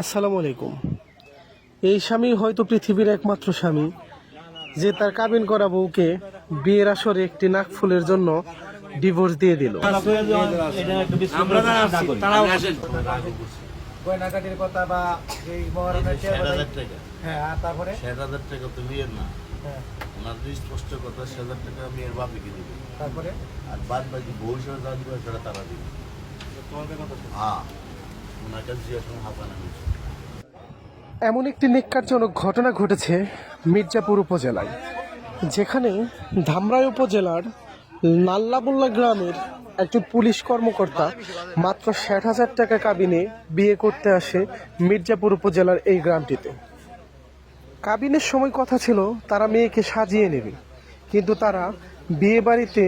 আসসালামু আলাইকুম। এই স্বামী হয়তো পৃথিবীর একমাত্র স্বামী যে তার কাবিন করা বউকে বিয়ের আসরে একটি নাকফুলের জন্য ডিভোর্স দিয়ে দিল। গয়নাকাটির কথা বা এই মহারণের হ্যাঁ, তারপরে ৬০০০ টাকা তো বিয়ের না, ওনার স্পষ্ট কথা ৬০০০ টাকা মেয়ের বাপিকে দিবে, তারপরে আর বাদ বাকি বউ হিসেবে যা দিবে সেটা তারা দিবে। হ্যাঁ, ওনার কাছে জিজ্ঞাসা হাঁপানো হয়েছে। এমন একটি নিক্কারজনক ঘটনা ঘটেছে মির্জাপুর উপজেলায়, যেখানে ধামরাই উপজেলার নাল্লাবুল্লা গ্রামের একজন পুলিশ কর্মকর্তা মাত্র ৬০,০০০ টাকা কাবিনে বিয়ে করতে আসে মির্জাপুর উপজেলার এই গ্রামটিতে। কাবিনের সময় কথা ছিল তারা মেয়েকে সাজিয়ে নেবে, কিন্তু তারা বিয়ে বাড়িতে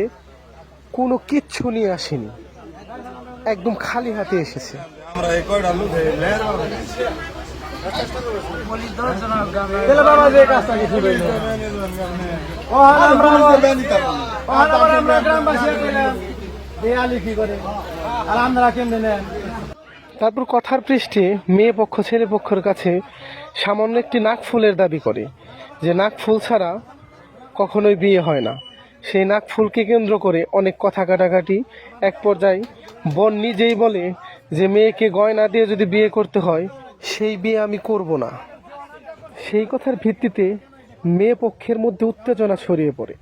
কোনো কিচ্ছু নিয়ে আসেনি, একদম খালি হাতে এসেছে। তারপর কথার পৃষ্ঠে মেয়ে পক্ষ ছেলে পক্ষের কাছে সামান্য একটি নাকফুলের দাবি করে, যে নাকফুল ছাড়া কখনোই বিয়ে হয় না। সেই নাকফুলকে কেন্দ্র করে অনেক কথা কাটাকাটি, এক পর্যায়ে বোন নিজেই বলে যে মেয়েকে গয়না দিয়ে যদি বিয়ে করতে হয় সেই বিয়ে আমি করব না। সেই কথার ভিত্তিতে মেয়ে পক্ষের মধ্যে উত্তেজনা ছড়িয়ে পড়ে।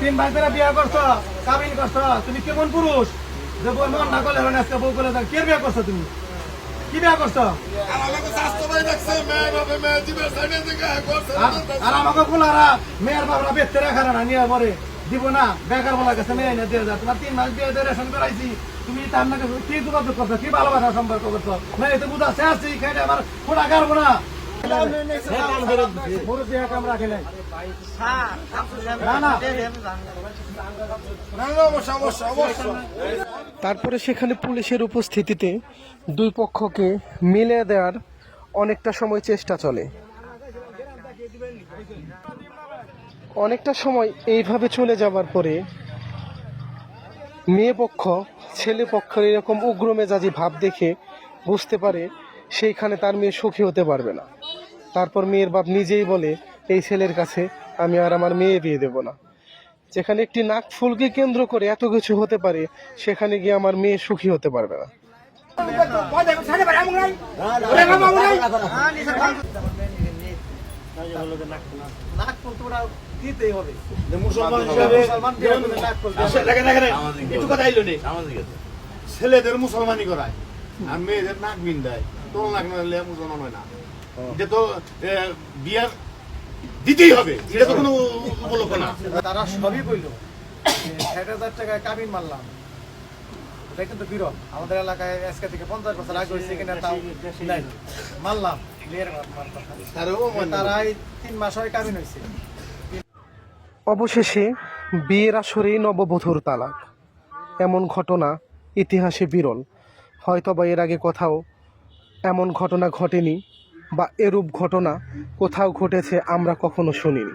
তিন ভাই তোরা বিয়ে করছো, কাবিন করছো, তুমি কেমন পুরুষ যে বউ মন না করলে হবে না, আজকে বউ করে কে বিয়ে করছো? তুমি কি বিয়ে করছো? আর আমাকে বলারা মেয়ের বাবরা বেচতে রাখার না নিয়ে পরে দিব না, বেকার বলা গেছে মেয়ে এনে দিয়ে যা। তোমার 3 মাস বিয়ে দিয়ে রেশন করাইছি, তুমি তার নাকি কি যোগাযোগ করছো, কি ভালোবাসা সম্পর্ক করছো? না এতে বুঝা শেষ খাইলে আমার ফোটা কারবো না। তারপরে সেখানে পুলিশের উপস্থিতিতে দুই পক্ষকে মিলিয়ে দেওয়ার অনেকটা সময় চেষ্টা চলে। অনেকটা সময় এইভাবে চলে যাবার পরে মেয়ে পক্ষ ছেলে পক্ষের এরকম উগ্র মেজাজি ভাব দেখে বুঝতে পারে সেইখানে তার মেয়ে সুখী হতে পারবে না। তারপর মেয়ের বাপ নিজেই বলে, এই ছেলের কাছে আমি আর আমার মেয়ে বিয়ে দেব না। যেখানে একটি নাকফুলকে কেন্দ্র করে এত কিছু হতে পারে, সেখানে গিয়ে আমার মেয়ে সুখী হতে পারবে না। ছেলেদের মুসলমানি করায় আর মেয়েদের নাক বিন্দায়, তোর নাক না হলে মুসলমান হয় না। এটা তো বিয়ার দিতেই হবে, এটা তো কোনো উপলক্ষ না। তারা সবই বলল ৬০,০০০ টাকায় কাবিন মারলাম, এটা কিন্তু বিরল। আমাদের এলাকায় আজকে থেকে 50 বছর আগে হয়েছে কিনা তাও নাই, মারলাম তারাই 3 মাস হয় কাবিন হয়েছে। অবশেষে বিয়ের আসরেই নববধূর তালাক। এমন ঘটনা ইতিহাসে বিরল। হয়তোবা এর আগে কোথাও এমন ঘটনা ঘটেনি, বা এরূপ ঘটনা কোথাও ঘটেছে আমরা কখনো শুনিনি।